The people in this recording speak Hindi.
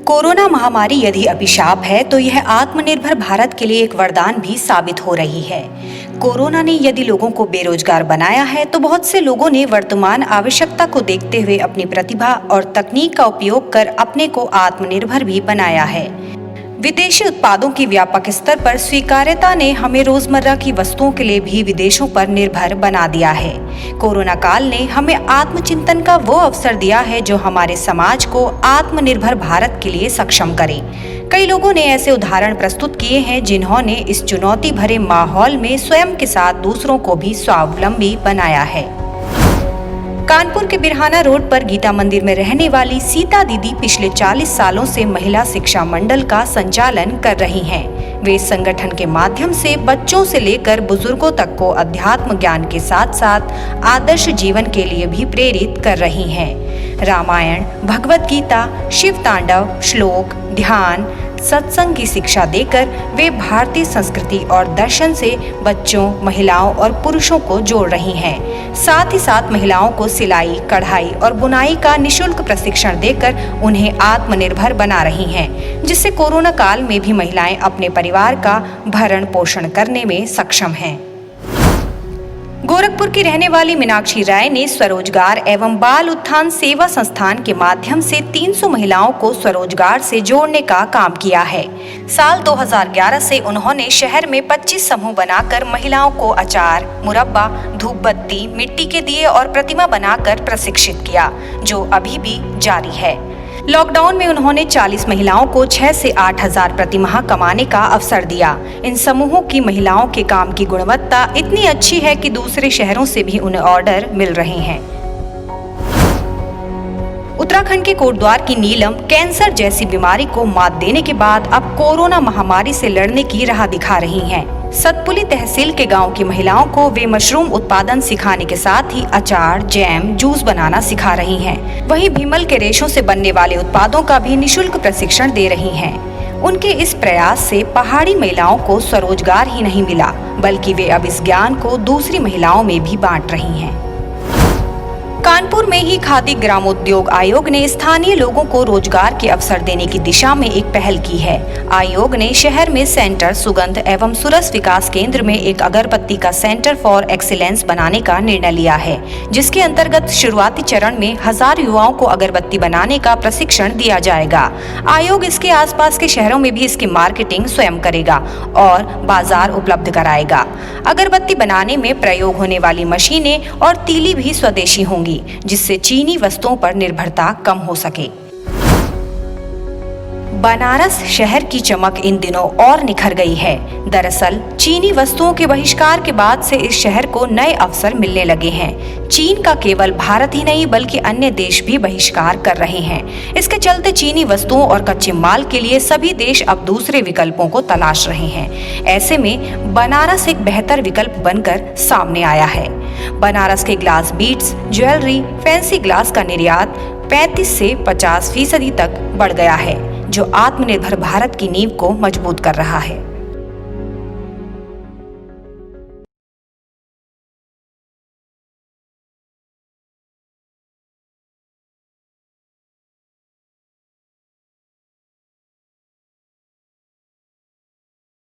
कोरोना महामारी यदि अभिशाप है तो यह आत्मनिर्भर भारत के लिए एक वरदान भी साबित हो रही है। कोरोना ने यदि लोगों को बेरोजगार बनाया है तो बहुत से लोगों ने वर्तमान आवश्यकता को देखते हुए अपनी प्रतिभा और तकनीक का उपयोग कर अपने को आत्मनिर्भर भी बनाया है। विदेशी उत्पादों की व्यापक स्तर पर स्वीकार्यता ने हमें रोजमर्रा की वस्तुओं के लिए भी विदेशों पर निर्भर बना दिया है। कोरोना काल ने हमें आत्मचिंतन का वो अवसर दिया है जो हमारे समाज को आत्मनिर्भर भारत के लिए सक्षम करे। कई लोगों ने ऐसे उदाहरण प्रस्तुत किए हैं जिन्होंने इस चुनौती भरे माहौल में स्वयं के साथ दूसरों को भी स्वावलंबी बनाया है। कानपुर के बिरहाना रोड पर गीता मंदिर में रहने वाली सीता दीदी पिछले 40 सालों से महिला शिक्षा मंडल का संचालन कर रही हैं। वे इस संगठन के माध्यम से बच्चों से लेकर बुजुर्गों तक को अध्यात्म ज्ञान के साथ साथ आदर्श जीवन के लिए भी प्रेरित कर रही हैं। रामायण, भगवत गीता, शिव तांडव, श्लोक, ध्यान, सत्संग की शिक्षा देकर वे भारतीय संस्कृति और दर्शन से बच्चों, महिलाओं और पुरुषों को जोड़ रही हैं। साथ ही साथ महिलाओं को सिलाई, कढ़ाई और बुनाई का निशुल्क प्रशिक्षण देकर उन्हें आत्मनिर्भर बना रही हैं, जिससे कोरोना काल में भी महिलाएं अपने परिवार का भरण पोषण करने में सक्षम हैं। गोरखपुर की रहने वाली मीनाक्षी राय ने स्वरोजगार एवं बाल उत्थान सेवा संस्थान के माध्यम से 300 महिलाओं को स्वरोजगार से जोड़ने का काम किया है। साल 2011 से उन्होंने शहर में 25 समूह बनाकर महिलाओं को अचार, मुरब्बा, धूप बत्ती, मिट्टी के दिए और प्रतिमा बनाकर प्रशिक्षित किया, जो अभी भी जारी है। लॉकडाउन में उन्होंने 40 महिलाओं को 6 से 8 हजार प्रति माह कमाने का अवसर दिया। इन समूहों की महिलाओं के काम की गुणवत्ता इतनी अच्छी है कि दूसरे शहरों से भी उन्हें ऑर्डर मिल रहे हैं। उत्तराखंड के कोटद्वार की नीलम कैंसर जैसी बीमारी को मात देने के बाद अब कोरोना महामारी से लड़ने की राह दिखा रही हैं। सतपुली तहसील के गांव की महिलाओं को वे मशरूम उत्पादन सिखाने के साथ ही अचार, जैम, जूस बनाना सिखा रही हैं। वहीं भीमल के रेशों से बनने वाले उत्पादों का भी निशुल्क प्रशिक्षण दे रही हैं। उनके इस प्रयास से पहाड़ी महिलाओं को स्वरोजगार ही नहीं मिला, बल्कि वे अब इस ज्ञान को दूसरी महिलाओं में भी बांट रही हैं। कानपुर में ही खादी ग्रामोद्योग आयोग ने स्थानीय लोगों को रोजगार के अवसर देने की दिशा में एक पहल की है। आयोग ने शहर में सेंटर सुगंध एवं सुरस विकास केंद्र में एक अगरबत्ती का सेंटर फॉर एक्सीलेंस बनाने का निर्णय लिया है, जिसके अंतर्गत शुरुआती चरण में 1000 युवाओं को अगरबत्ती बनाने का प्रशिक्षण दिया जाएगा। आयोग इसके आसपास के शहरों में भी इसकी मार्केटिंग स्वयं करेगा और बाजार उपलब्ध कराएगा। अगरबत्ती बनाने में प्रयोग होने वाली मशीनें और तीली भी स्वदेशी होंगी, जिससे चीनी वस्तुओं पर निर्भरता कम हो सके। बनारस शहर की चमक इन दिनों और निखर गई है। दरअसल चीनी वस्तुओं के बहिष्कार के बाद से इस शहर को नए अवसर मिलने लगे हैं। चीन का केवल भारत ही नहीं बल्कि अन्य देश भी बहिष्कार कर रहे हैं। इसके चलते चीनी वस्तुओं और कच्चे माल के लिए सभी देश अब दूसरे विकल्पों को तलाश रहे हैं। ऐसे में बनारस एक बेहतर विकल्प बनकर सामने आया है। बनारस के glass beads, jewellery, fancy glass का निर्यात 35 से 50% तक बढ़ गया है, जो आत्मनिर्भर भारत की नींव को मजबूत कर रहा है।